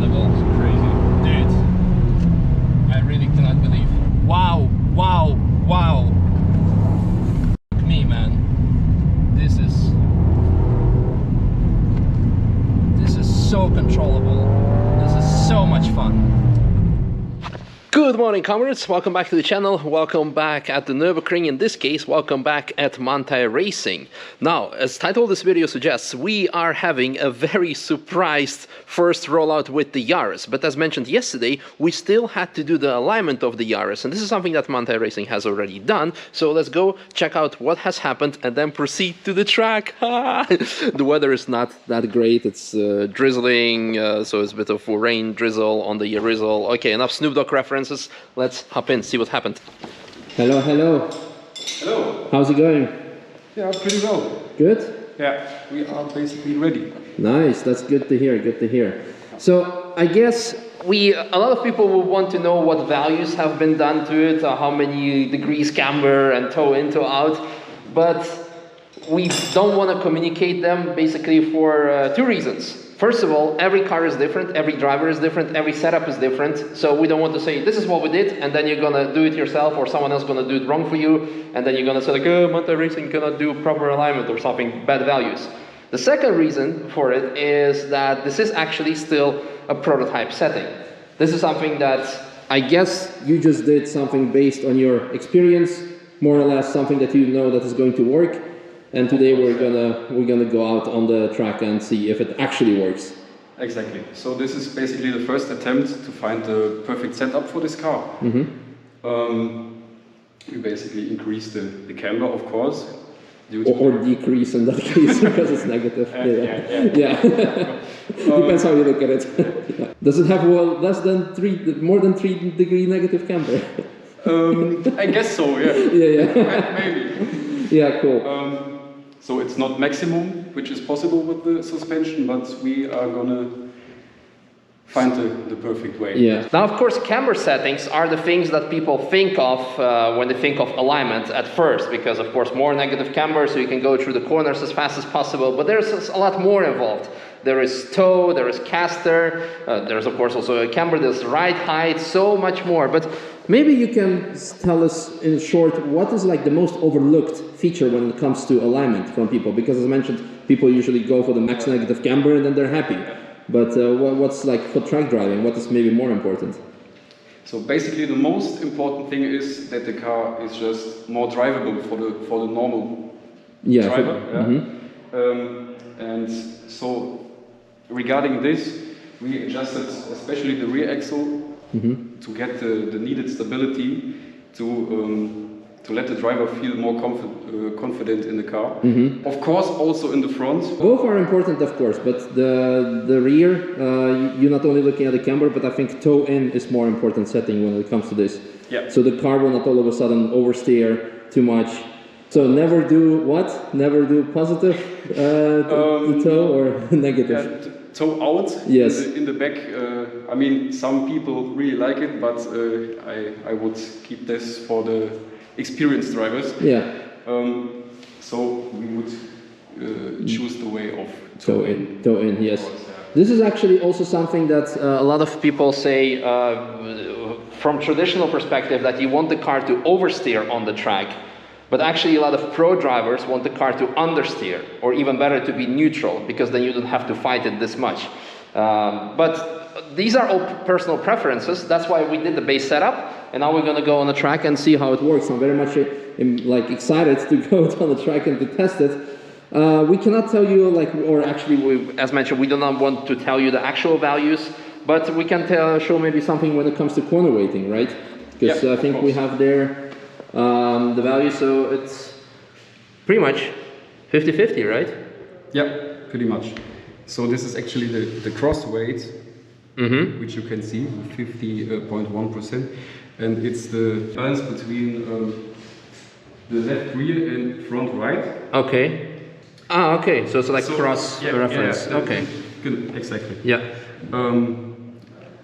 incredible. It's crazy. Dude, I really cannot believe. Wow, wow, wow. Me, man. This is so controllable. This is so much fun. Good morning, comrades. Welcome back to the channel. Welcome back at the Nürburgring. In this case, welcome back at Manthey-Racing. Now, as title of this video suggests, we are having a very surprised first rollout with the Yaris. But as mentioned yesterday, we still had to do the alignment of the Yaris. And this is something that Manthey-Racing has already done. So let's go check out what has happened and then proceed to the track. The weather is not that great. It's drizzling, so it's a bit of rain, drizzle on the Yarizzle. Okay, enough Snoop Dogg reference. Let's hop in, see what happened. Hello, hello. Hello. How's it going? Yeah, pretty well. Good? Yeah, we are basically ready. Nice, that's good to hear, good to hear. So, I guess a lot of people will want to know what values have been done to it, how many degrees camber and toe in, toe out, but we don't want to communicate them basically for two reasons. First of all, every car is different, every driver is different, every setup is different. So we don't want to say, this is what we did, and then you're going to do it yourself, or someone else going to do it wrong for you, and then you're going to say, like, oh, Manthey-Racing cannot do proper alignment or something, bad values. The second reason for it is that this is actually still a prototype setting. This is something that I guess you just did something based on your experience, more or less something that you know that is going to work. And today we're gonna go out on the track and see if it actually works. Exactly. So this is basically the first attempt to find the perfect setup for this car. We basically increase the camber, of course. Or decrease in that case because it's negative. Yeah. Depends how you look at it. Does it have more than 3 degree negative camber? I guess so. Yeah. Yeah. Maybe. Yeah. Cool. So it's not maximum, which is possible with the suspension, but we are gonna find the perfect way. Yeah. Now, of course, camber settings are the things that people think of when they think of alignment at first, because of course more negative camber, so you can go through the corners as fast as possible, but there's a lot more involved. There is toe, there is caster, there's of course also a camber, there's ride height, so much more. But maybe you can tell us in short, what is like the most overlooked feature when it comes to alignment from people? Because as I mentioned, people usually go for the max negative camber and then they're happy. But what's like for track driving, what is maybe more important? So basically the most important thing is that the car is just more drivable for the normal driver. And so regarding this, we adjusted especially the rear axle to get the needed stability to let the driver feel more confident in the car. Of course, also in the front. Both are important, of course, but the rear, you're not only looking at the camber, but I think toe in is more important setting when it comes to this. Yeah. So the car will not all of a sudden oversteer too much. So never do what? Never do positive the toe or negative? Yeah, toe out. Yes. In the back. I mean, some people really like it, but I would keep this for the experienced drivers. Yeah. So we would choose the way of toe in. Toe in, yes. This is actually also something that a lot of people say from traditional perspective, that you want the car to oversteer on the track. But actually a lot of pro drivers want the car to understeer, or even better to be neutral, because then you don't have to fight it this much. But these are all personal preferences. That's why we did the base setup, and now we're going to go on the track and see how it works. I'm very much excited to go on the track and to test it. We cannot tell you, or actually, as mentioned, we do not want to tell you the actual values, but we can show maybe something when it comes to corner weighting, right? Because I think we have there the value, so it's pretty much 50-50, right? Yeah, pretty much. So this is actually the cross weight, which you can see, 50.1%, and it's the balance between the left rear and front right. Okay. Ah, okay. So it's like cross reference. Yeah, okay. Good. Exactly. Yeah.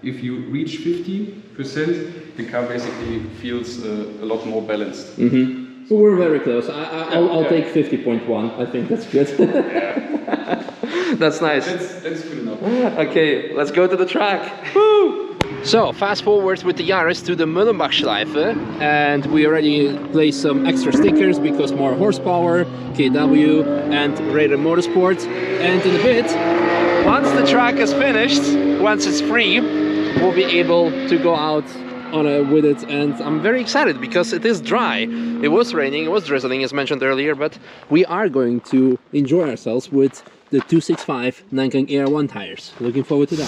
If you reach 50%, the car basically feels a lot more balanced. So we're very close. I'll take 50.1. I think that's good. Yeah. That's nice. That's good enough. Okay, let's go to the track. Woo! So, fast forward with the Yaris to the Mühlenbachschleife, and we already placed some extra stickers because more horsepower, KW and Raeder Motorsport. And in a bit, once the track is finished, once it's free, we'll be able to go out with it, and I'm very excited because it is dry. It was raining, it was drizzling as mentioned earlier, but we are going to enjoy ourselves with the 265 Nankang AR1 tires. Looking forward to that.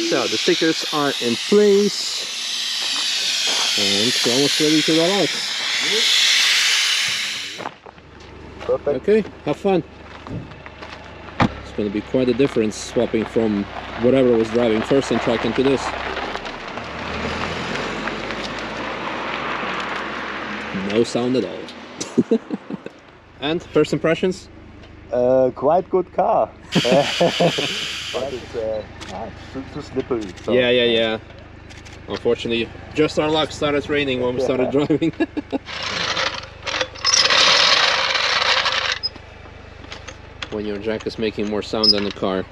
So the stickers are in place and we're almost ready to roll out. Perfect. Okay, have fun. It's going to be quite a difference swapping from whatever was driving first in track into this. No sound at all. And first impressions? Quite good car. But it's too slippery. So. Yeah. Unfortunately, just our luck, started raining when we started driving. When your jack is making more sound than the car.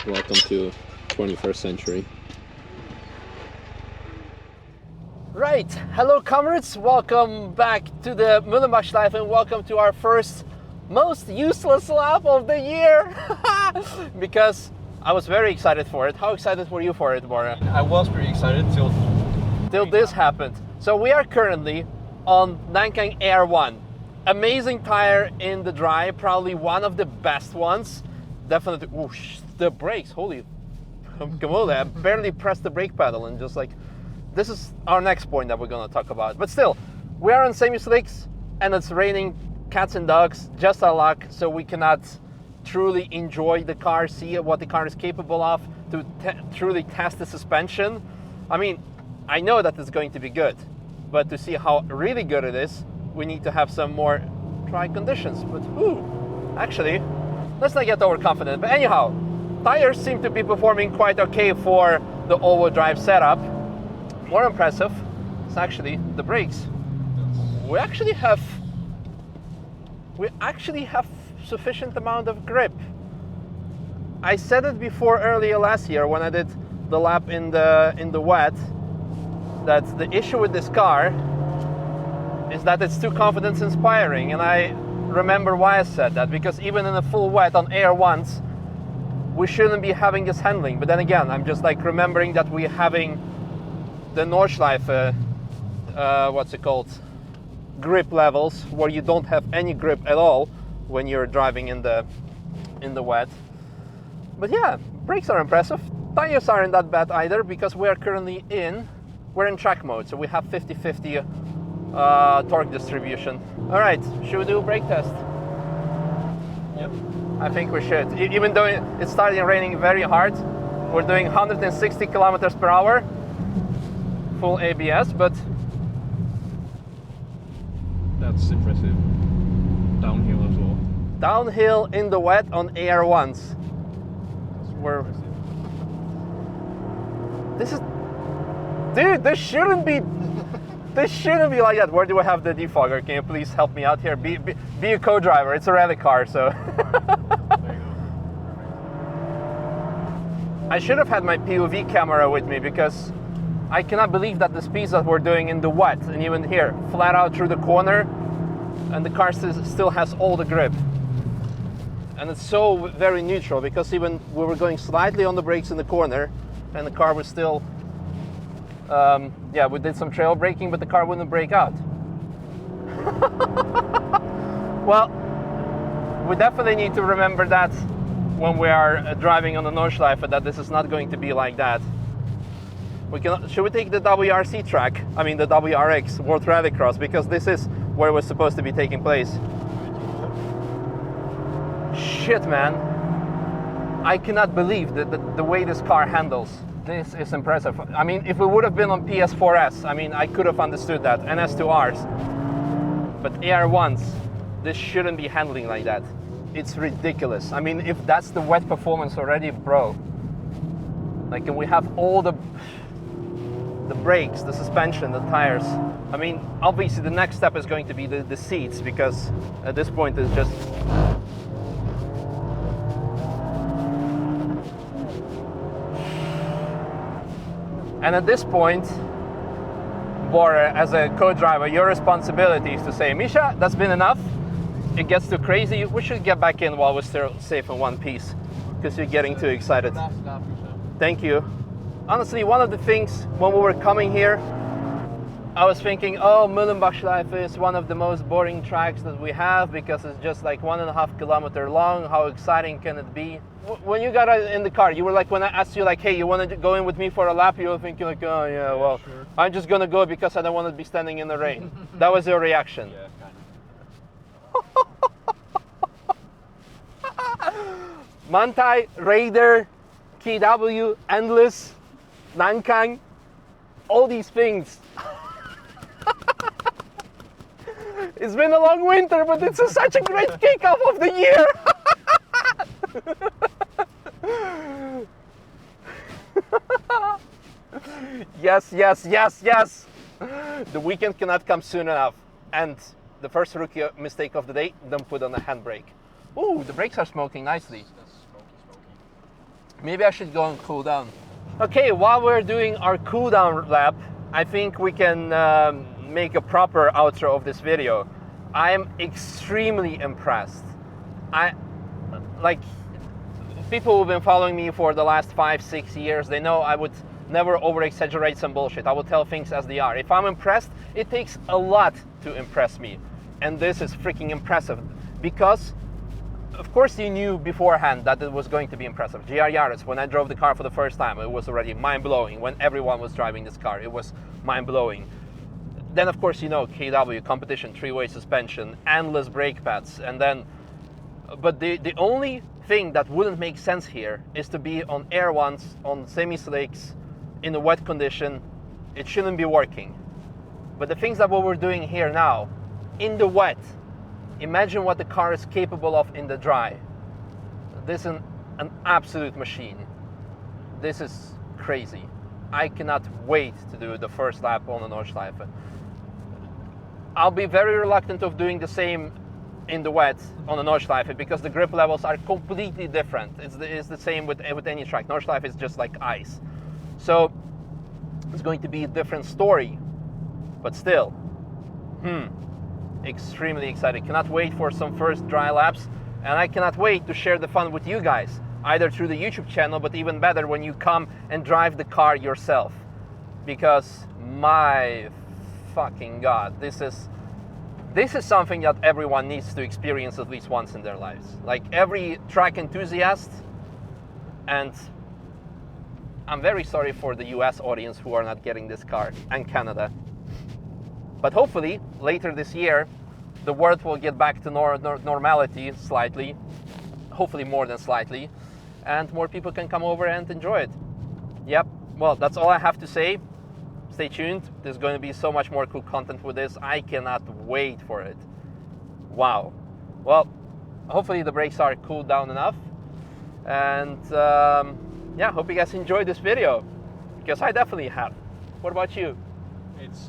Welcome to 21st century. Right, hello comrades, welcome back to the Mühlenbachschleife and welcome to our first most useless lap of the year. Because I was very excited for it. How excited were you for it, Bora? I was pretty excited till this happened. So we are currently on Nankang AR1. Amazing tire in the dry, probably one of the best ones. Definitely, whoosh, the brakes, holy camole, I barely pressed the brake pedal and just like, this is our next point that we're gonna talk about. But still, we are on semi-slicks and it's raining cats and dogs, just our luck, so we cannot truly enjoy the car, see what the car is capable of, to truly test the suspension. I mean, I know that it's going to be good, but to see how really good it is, we need to have some more dry conditions. But actually, let's not get overconfident. But anyhow, tires seem to be performing quite okay for the all-wheel drive setup. More impressive is actually the brakes. We actually have sufficient amount of grip. I said it before earlier last year when I did the lap in the wet, that the issue with this car is that it's too confidence inspiring, and I remember why I said that, because even in a full wet on AR1s we shouldn't be having this handling. But then again, I'm just like remembering that we're having the Nordschleife what's it called, grip levels, where you don't have any grip at all when you're driving in the wet. But yeah, brakes are impressive. Tires aren't that bad either, because we're in track mode, so we have 50-50 torque distribution. All right, should we do a brake test? Yep. I think we should. Even though it's starting raining very hard, we're doing 160 kilometers per hour, full ABS, but that's impressive. Downhill as well. Downhill in the wet on AR1s. Dude, this shouldn't be like that. Where do I have the defogger? Can you please help me out here? Be a co-driver. It's a rally car, so. There you go. I should have had my POV camera with me, because I cannot believe that the speeds that we're doing in the wet, and even here, flat out through the corner, and the car still has all the grip. And it's so very neutral, because even we were going slightly on the brakes in the corner, and the car was still, we did some trail braking, but the car wouldn't brake out. Well, we definitely need to remember that when we are driving on the Nordschleife, that this is not going to be like that. Should we take the WRC track? I mean the WRX, World Rallycross, because this is where it was supposed to be taking place. Shit, man. I cannot believe the way this car handles. This is impressive. I mean, if we would have been on PS4S, I mean, I could have understood that, NS2Rs. But AR1s, this shouldn't be handling like that. it's ridiculous. I mean, if that's the wet performance already, bro. Like, and we have all the brakes, the suspension, the tires. I mean, obviously the next step is going to be the seats, because at this point it's just... And at this point, Bore, as a co-driver, your responsibility is to say, Misha, that's been enough. It gets too crazy. We should get back in while we're still safe in one piece, because you're getting too excited. Thank you. Honestly, one of the things when we were coming here, I was thinking, oh, Mühlenbachschleife is one of the most boring tracks that we have, because it's just like 1.5 kilometers long. How exciting can it be? When you got in the car, you were like, when I asked you like, hey, you want to go in with me for a lap, you were thinking like, oh yeah, well, sure. I'm just gonna go because I don't want to be standing in the rain. That was your reaction. Yeah, kind of. Manthey, Raeder, KW, Endless, Nankang, all these things. It's been a long winter, but it's such a great kickoff of the year. Yes, yes, yes, yes. The weekend cannot come soon enough. And the first rookie mistake of the day, don't put on a handbrake. Ooh, the brakes are smoking nicely. That's smoky. Maybe I should go and cool down. Okay, while we're doing our cool down lap, I think we can make a proper outro of this video. I am extremely impressed. Like, people who've been following me for the last 5-6 years, they know I would never over-exaggerate some bullshit. I will tell things as they are. If I'm impressed, it takes a lot to impress me. And this is freaking impressive, because of course you knew beforehand that it was going to be impressive. GR Yaris, when I drove the car for the first time, it was already mind-blowing. When everyone was driving this car, it was mind-blowing. Then of course, you know, KW, competition, 3-way suspension, endless brake pads, and then, but the only thing that wouldn't make sense here is to be on air ones, on semi-slicks, in a wet condition. It shouldn't be working. But the things that what we're doing here now, in the wet, imagine what the car is capable of in the dry. This is an absolute machine. This is crazy. I cannot wait to do the first lap on the Nordschleife. I'll be very reluctant of doing the same in the wet on the Nordschleife, because the grip levels are completely different. It's the same with any track. Nordschleife is just like ice. So it's going to be a different story, but still, extremely excited. Cannot wait for some first dry laps, and I cannot wait to share the fun with you guys, either through the YouTube channel, but even better when you come and drive the car yourself, because my fucking God, this is something that everyone needs to experience at least once in their lives. Like every track enthusiast, and I'm very sorry for the US audience who are not getting this car, and Canada. But hopefully, later this year, the world will get back to normality slightly, hopefully more than slightly, and more people can come over and enjoy it. Yep, well, that's all I have to say. Stay tuned. There's going to be so much more cool content with this. I cannot wait for it. Wow. Well, hopefully the brakes are cooled down enough. And yeah, hope you guys enjoyed this video, because I definitely have. What about you?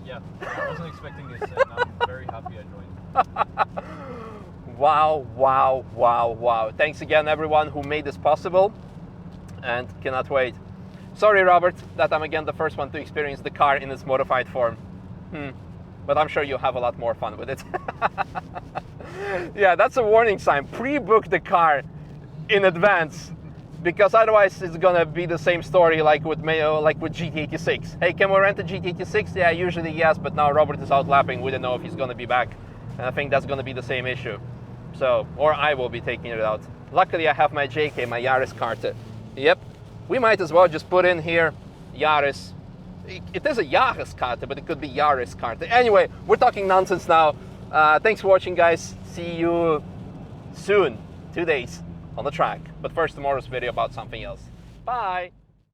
Yeah, I wasn't expecting this, and I'm very happy I joined. Wow, wow, wow, wow. Thanks again, everyone who made this possible, and cannot wait. Sorry, Robert, that I'm again the first one to experience the car in its modified form. But I'm sure you'll have a lot more fun with it. Yeah, that's a warning sign. Pre-book the car in advance, because otherwise it's gonna be the same story like with GT86. Hey, can we rent a GT86? Yeah, usually yes, but now Robert is out lapping. We don't know if he's gonna be back. And I think that's gonna be the same issue. So, or I will be taking it out. Luckily I have my JK, my Yaris card. Yep, we might as well just put in here Yaris. It is a Yaris card, but it could be Yaris card. Anyway, we're talking nonsense now. Thanks for watching, guys. See you soon, 2 days on the track. But first, tomorrow's video about something else. Bye.